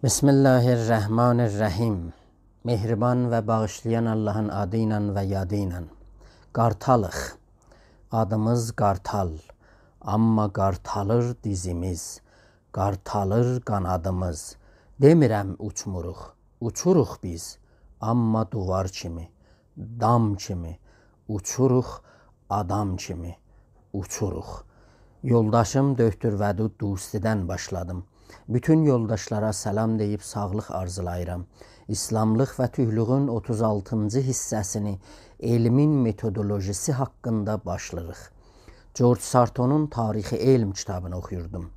Bismillahirrahmanirrahim. Mehriban ve bağışlayan Allah'ın adıyla ve yadıyla. Qartalıq. Adımız qartal. Amma qartalır dizimiz. Qartalır qanadımız. Demirəm uçmuruq. Uçuruq biz. Amma duvar kimi. Dam kimi. Uçuruq adam kimi. Uçuruq. Yoldaşım Döktür Vədud Dustidən başladım. Bütün yoldaşlara salam deyib sağlıq arzulayıram. İslamlıq və tühlüğün 36-cı hissəsini elmin metodolojisi haqqında başlayırıq. George Sartonun Tarixi Elm kitabını oxuyurdum.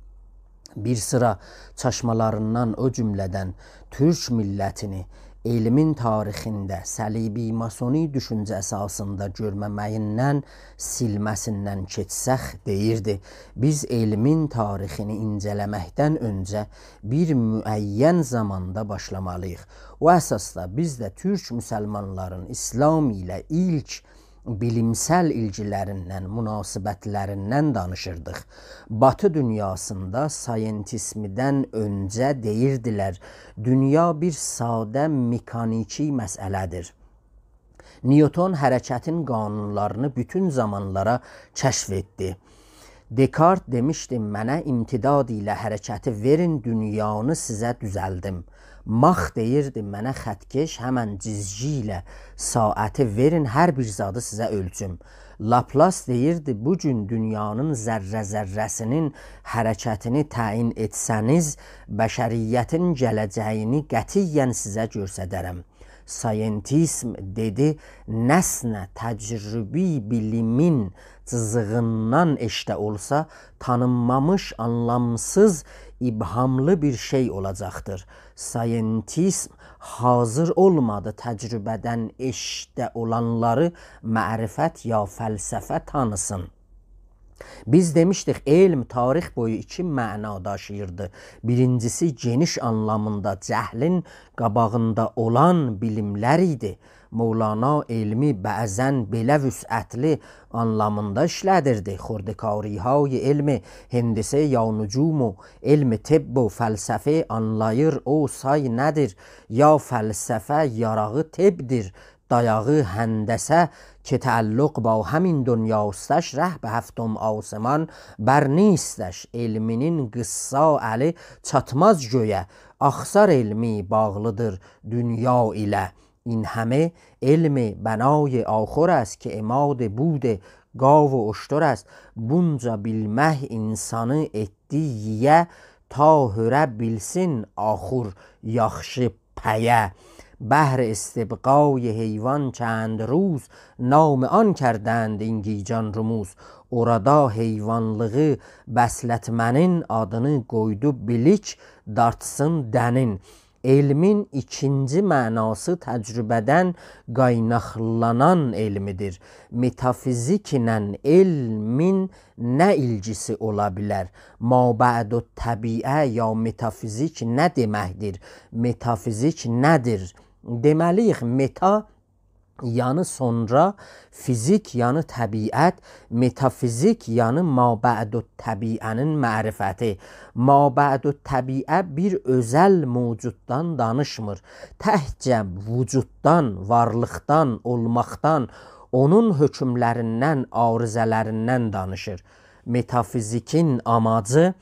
Bir sıra çaşmalarından o cümlədən Türk millətini elmin tarixində səlibi masoni düşüncə əsasında görməməyindən, silməsindən keçsək deyirdi. Biz elmin tarixini incələməkdən öncə bir müəyyən zamanda başlamalıyıq. O əsasda biz də Türk müsəlmanların İslam ilə ilk bilimsel ilgilərindən, münasibətlərindən danışırdıq. Batı dünyasında sayentismdən öncə deyirdilər, dünya bir sadə mekaniki məsələdir. Newton hərəkətin qanunlarını bütün zamanlara kəşf etdi. Descartes demişdi, mənə imtidad ilə hərəkəti verin, dünyanı sizə düzəldim. Mach deyirdi, mənə xətkeş həmən cizgi ilə saati verin, hər bir zadı sizə ölçüm. Laplace deyirdi, bugün dünyanın zərrəsinin hərəkətini təyin etsəniz, bəşəriyyətin gələcəyini qətiyyən sizə göstərərəm. Sayentism dedi, nəsnə təcrübi bilimin cızığından eşdə olsa, tanınmamış, anlamsız, ibhamlı bir şey olacaqdır. Sayentism hazır olmadı təcrübədən eşdə olanları mərifət ya fəlsəfə tanısın. Biz demişdik, elm tarix boyu iki məna daşıyırdı. Birincisi geniş anlamında cəhlin qabağında olan bilimlər idi. Mevlana elmi bəzən belə vüsətli anlamında işlədirdi. Xordekarihay elmi, hendise ya nucumu, elmi tebbu, fəlsəfi anlayır, o say nədir? Ya fəlsəfə yarağı tebdir, dayağı həndəsə که تعلق با همین دنیاستش ره به هفتم آسمان بر نیستش elminin qıssa əli çatmaz göyə axsar elmi bağlıdır dünya ilə این همه علم بنای آخر است که عماد بود گاو و اشتر است bunca bilmək insanı etdi yiyə ta hörə bilsin axur yaxşı پəyə بهر استبقای حیوان چند روز نام آن کردند این گیجان رموز orada heyvanlığı bəslətmənin adını qoydu bilik dartsın dənin. Elmin ikinci mənası təcrübədən qaynaqlanan elmidir. Metafiziklə elmin nə ilgisi ola bilər? Mabədü təbiə ya metafizik nə deməkdir? Metafizik nədir? Deməliyik, meta yani sonra, fizik yani təbiət, metafizik yani mabədü təbiənin mərifəti. Mabədü təbiə bir özəl mövcuddan danışmır. Təhcə vücuddan, varlıqdan, olmaqdan, onun hökmlərindən, arızələrindən danışır. Metafizikin amacı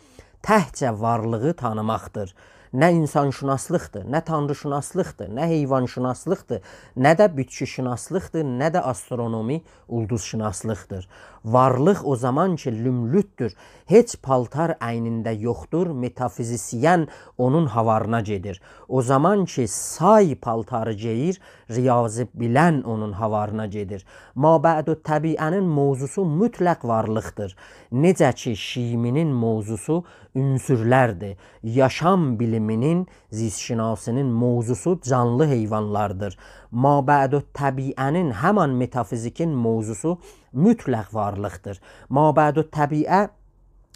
təhcə varlığı tanımaqdır. Nə insanşünaslıqdır, nə tanrışünaslıqdır, nə heyvanşünaslıqdır, nə də bitkişünaslıqdır, nə də astronomi, ulduzşünaslıqdır. Varlıq o zaman ki lümlüddür, heç paltar əynində yoxdur, metafizisyen onun havarına gedir. O zaman ki say paltarı geyir, riyazi bilən onun havarına gedir. Mabədü təbiənin mövzusu mütləq varlıqdır. Necə ki şiminin mövzusu ünsürlərdir. Yaşam biliminin, zizşinasının mövzusu canlı heyvanlardır. Mabədü təbiənin həman metafizikin mövzusu mütləq varlıqdır. Mabədü təbiə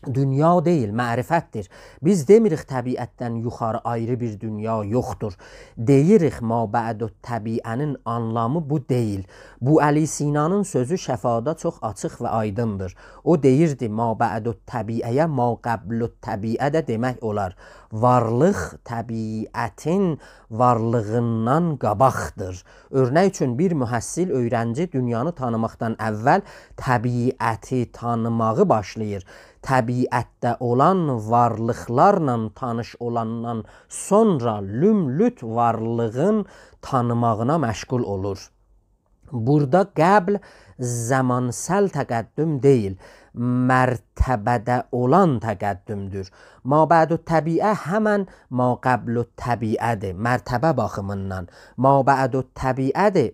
dünya deyil, mərifətdir. Biz demirik təbiətdən yuxarı ayrı bir dünya yoxdur. Deyirik mabədü təbiənin anlamı bu deyil. Bu Əli Sinanın sözü şəfada çox açıq və aydındır. O deyirdi mabədü təbiəyə ma qəblü təbiə də demək olar. Varlıq təbiətin varlığından qabaqdır. Örnək üçün bir mühəssil öyrənci dünyanı tanımaqdan əvvəl təbiəti tanımağı başlayır. Təbiətdə olan varlıqlarla tanış olandan sonra lümlüt varlığın tanımağına məşğul olur. Burada qəbl zamansal təqəddüm deyil, mərtəbədə olan təqəddümdür. Mabədü təbiə həmən maqəblü təbiədir, mərtəbə baxımından. Mabədü təbiədir,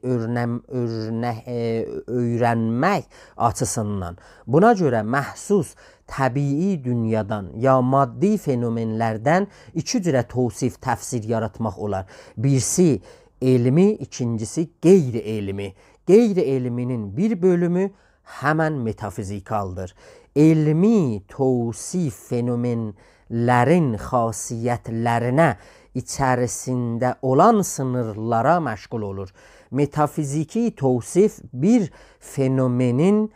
öyrənmək açısından. Buna görə məhsus təbii dünyadan ya maddi fenomenlərdən iki cürə tövsif, təfsir yaratmaq olar. Birisi elmi, ikincisi qeyri-elmi. Qeyri-elminin bir bölümü həmən metafizikaldır. Elmi tövsif fenomenlərin xasiyyətlərinə içərisində olan sınırlara məşğul olur. Metafiziki tövsif bir fenomenin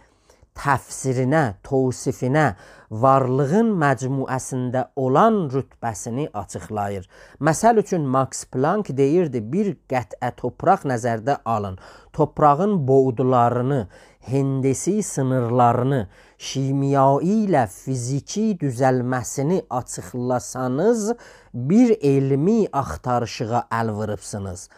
təfsirinə, tövsifinə, varlığın məcmuəsində olan rütbəsini açıqlayır. Məsəl üçün Max Planck deyirdi, bir qətə topraq nəzərdə alın. Toprağın boğdularını, hendisi sınırlarını, kimyai ilə fiziki düzəlməsini açıqlasanız, bir elmi axtarışığa əl vırıbsınız.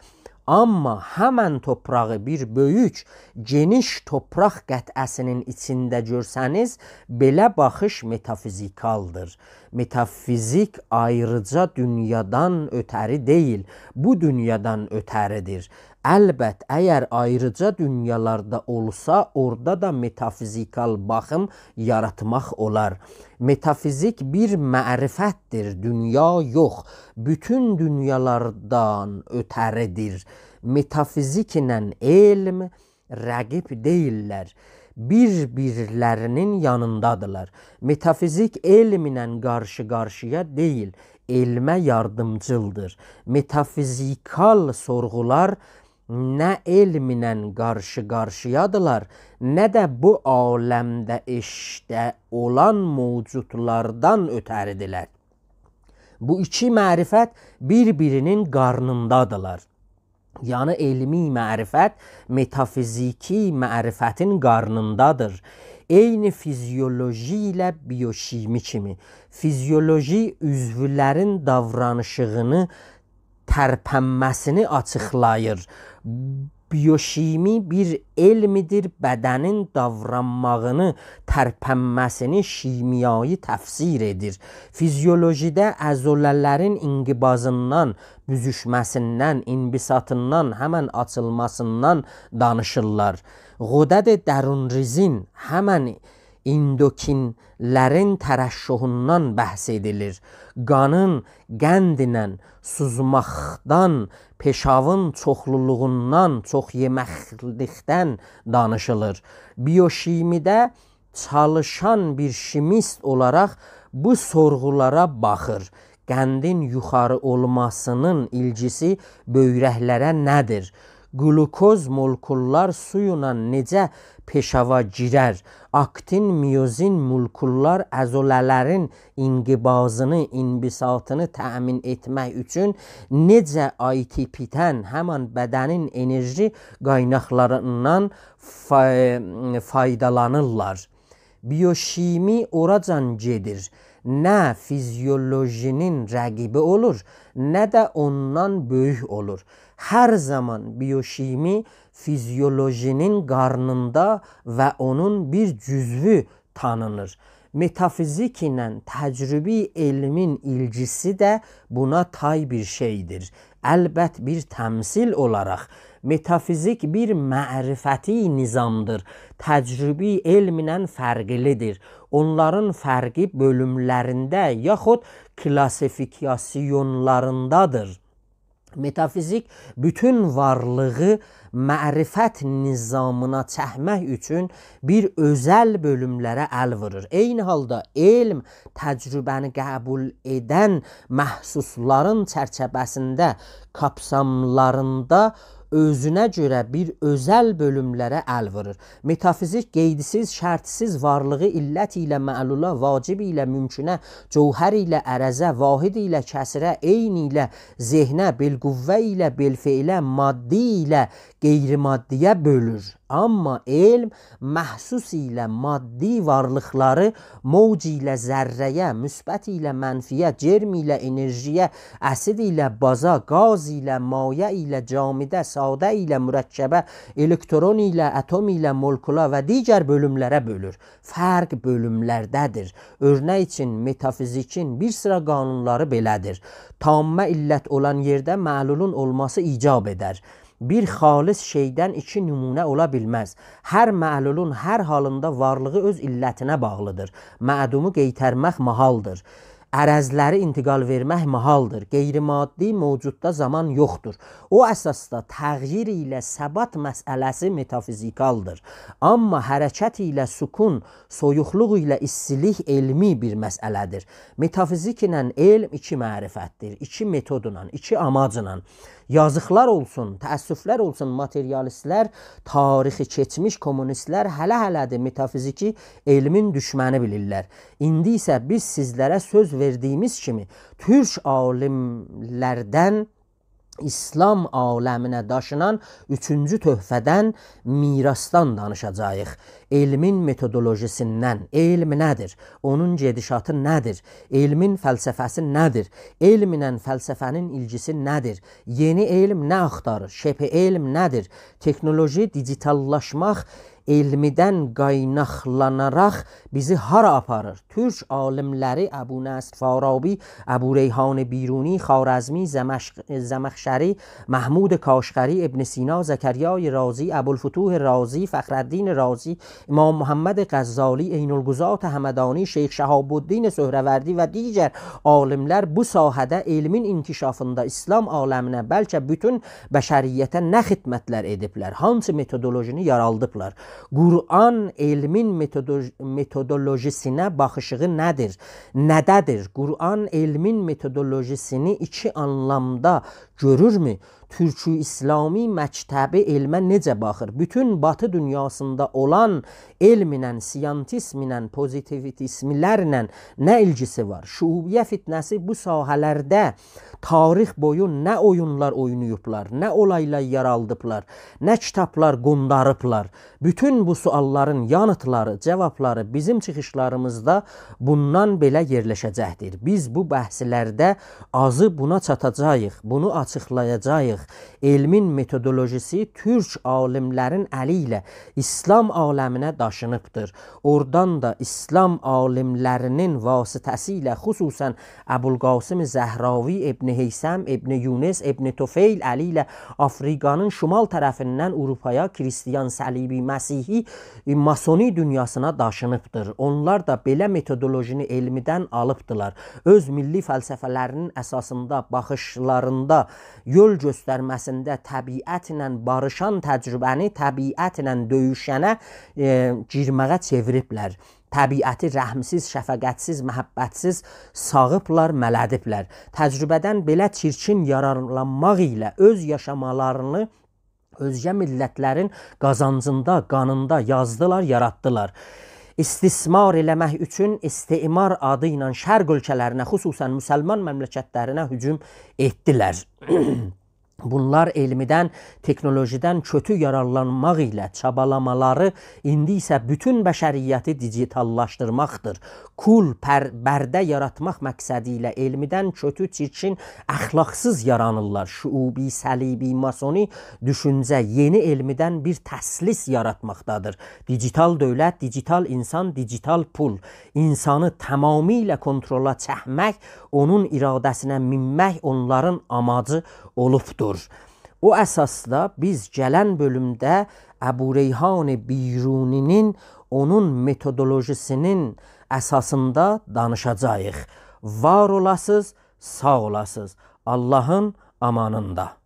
Amma həmən toprağı bir böyük, geniş topraq qətəsinin içində görsəniz, belə baxış metafizikaldır. Metafizik ayrıca dünyadan ötəri deyil, bu dünyadan ötəridir. Əlbət, əgər ayrıca dünyalarda olsa, orada da metafizikal baxım yaratmaq olar. Metafizik bir mərifətdir, dünya yox, bütün dünyalardan ötəridir. Metafizik ilə elm rəqib deyirlər, bir-birlərinin yanındadılar. Metafizik elm ilə qarşı-qarşıya deyil, elmə yardımcıldır. Metafizikal sorğular nə elmlə qarşı-qarşıyadılar, nə də bu aləmdə eşdə olan mövcudlardan ötəridirlər. Bu iki mərifət bir-birinin qarnındadılar. Yəni elmi mərifət metafiziki mərifətin qarnındadır. Eyni fizyoloji ilə biyoşimi kimi. Fizyoloji üzvlərin davranışını, tərpənməsini açıqlayır. Biyoşimi bir elmidir, bədənin davranmağını, tərpənməsini kimyayı təfsir edir. Fizyolojidə əzolələrin inqibazından, büzüşməsindən, inbisatından, həmən açılmasından danışırlar. Qudəd-i dərunrizin həmən indokinlərin tərəşşuhundan bəhs edilir. Qanın qəndlə suzmaqdan, peşavın çoxluluğundan, çox yeməklikdən danışılır. Biyoşimidə çalışan bir şimist olaraq bu sorğulara baxır. Qəndin yuxarı olmasının ilgisi böyrəklərə nədir? Glukoz molkullar suyla necə peşava girər? Aktin, miyozin molkullar əzolələrin inqibazını, inbisatını təmin etmək üçün necə ATP-dən, həmən bədənin enerji qaynaqlarından faydalanırlar. Biyoşimi oracan gedir. Nə fizyolojinin rəqibi olur, nə də ondan böyük olur. Hər zaman biyoşimi fizyolojinin qarnında və onun bir cüzvü tanınır. Metafizik ilə təcrübi elmin ilgisi də buna tay bir şeydir. Əlbət bir təmsil olaraq metafizik bir mərifəti nizamdır. Təcrübi elmlə fərqlidir. Onların fərqi bölümlərində yaxud klassifikasiyonlarındadır. Metafizik bütün varlığı mərifət nizamına çəkmək üçün bir özəl bölümlərə əl vurur. Eyni halda elm təcrübəni qəbul edən məhsusların çərçəbəsində, kapsamlarında özünə görə bir özəl bölümlərə əl vurur. Metafizik qeydisiz, şərtsiz varlığı illət ilə mə'lula, vacib ilə mümkünə, cövhər ilə ərəzə, vahid ilə kəsrə, eyn ilə zehnə, bilquvvə ilə bilfeilə, maddi ilə qeyri-maddiyə bölür. Amma elm məhsus ilə maddi varlıqları mövc ilə zərrəyə, müsbət ilə mənfiyə, cerm ilə enerjiyə, əsid ilə baza, qaz ilə mayə ilə camidə, sadə ilə mürəkkəbə, elektron ilə atom ilə molekula və digər bölümlərə bölür. Fərq bölümlərdədir. Örnək üçün metafizikin bir sıra qanunları belədir. Tammə illət olan yerdə məlulun olması icab edər. Bir xalis şeydən iki nümunə ola bilməz. Hər məlulun hər halında varlığı öz illətinə bağlıdır. Mədumu qeytərmək mahaldır. Ərəzləri intiqal vermək mahaldır. Qeyri-maddi mövcudda zaman yoxdur. O əsasda təğyir ilə səbat məsələsi metafizikaldır. Amma hərəkət ilə sukun, soyuqluq ilə istilik elmi bir məsələdir. Metafizik ilə elm iki mərifətdir. İki metodla, iki amacla. Yazıqlar olsun, təəssüflər olsun materyalistlər, tarixi keçmiş kommunistlər hələ-hələdir metafiziki elmin düşməni bilirlər. İndi isə biz sizlərə söz verdiyimiz kimi türk alimlərdən İslam aləminə daşınan üçüncü töhfədən, mirasdan danışacağıq. Elmin metodolojisindən. Elm nədir? Onun gedişatı nədir? Elmin fəlsəfəsi nədir? Elm ilə fəlsəfənin ilgisi nədir? Yeni elm nə axtarır? Şəbh elm nədir? Teknoloji digitallaşmaq elmidən qaynaqlanaraq bizi hara aparır? Türk alimləri Əbu Nəsr Farabi, Əbu Reyhan Biruni, Xarəzmi, Zəməxşəri, Məhmud Kaşqəri, İbn Sina, Zəkəriya Razi, Əbulfütuh Razi, Fəxrəddin Razi, İmam Muhammed Qəzzali, Eynulquzat Həmədani, Şeyx Şəhabuddin Söhrəvərdi və digər alimlər bu sahədə elmin inkişafında İslam aləminə, bəlkə bütün bəşəriyyətə nə xidmətlər ediblər? Hansı metodolojini yaraldıblar? Qur'an elmin metodolojisinə baxışığı nədir? Nədədir? Qur'an elmin metodolojisini iki anlamda görürmü? Türkü İslami məktəbi elmə necə baxır? Bütün batı dünyasında olan elmlə, siyantizmlə, pozitivitismlərlə nə ilgisi var? Şubiyyə fitnəsi bu sahələrdə tarix boyu nə oyunlar oynayıblar, nə olaylar yaraldıblar, nə kitablar qondarıblar. Bütün bu sualların yanıtları, cavabları bizim çıxışlarımızda bundan belə yerləşəcəkdir. Biz bu bəhslərdə azı buna çatacağıq, bunu açıqlayacağıq. Elmin metodolojisi türk alimlərin əli ilə İslam aləminə daşınıbdır. Oradan da İslam alimlərinin vasitəsilə xüsusən Əbulqasım Zəhravi, İbn Heysəm, İbn Yunus, İbn Tufeyl əli ilə Afrikanın şimal tərəfindən Avropaya Kristiyan, Səlibi, Məsihi, masoni dünyasına daşınıbdır. Onlar da belə metodolojini elmidən alıbdılar. Öz milli fəlsəfələrinin əsasında, baxışlarında, yol göstərməsində təbiətlə barışan təcrübəni təbiətlə döyüşənə girməyə çeviriblər. Təbiəti rəhmsiz, şəfəqətsiz, məhəbbətsiz sağıblar, mələdiblər. Təcrübədən belə çirkin yararlanmaq ilə öz yaşamalarını özgə millətlərin qazancında, qanında yazdılar, yaratdılar. İstismar eləmək üçün istimar adı ilə şərq ölkələrinə, xüsusən müsəlman məmləkətlərinə hücum etdilər. Bunlar elmidən, teknolojidən kötü yararlanmaq ilə çabalamaları indi isə bütün bəşəriyyəti digitallaşdırmaqdır. Kul, bərdə yaratmaq məqsədi ilə elmidən kötü, çirkin, əxlaqsız yaranırlar. Şuubi, səlibi, masoni düşüncə yeni elmidən bir təslis yaratmaqdadır. Digital dövlət, digital insan, digital pul. İnsanı tamamilə kontrola çəkmək, onun iradəsinə minmək onların amacı olubdur. O əsasda biz gələn bölümdə Əbu Reyhan Biruninin onun metodolojisinin əsasında danışacağıq. Var olasız, sağ olasız. Allahın amanında.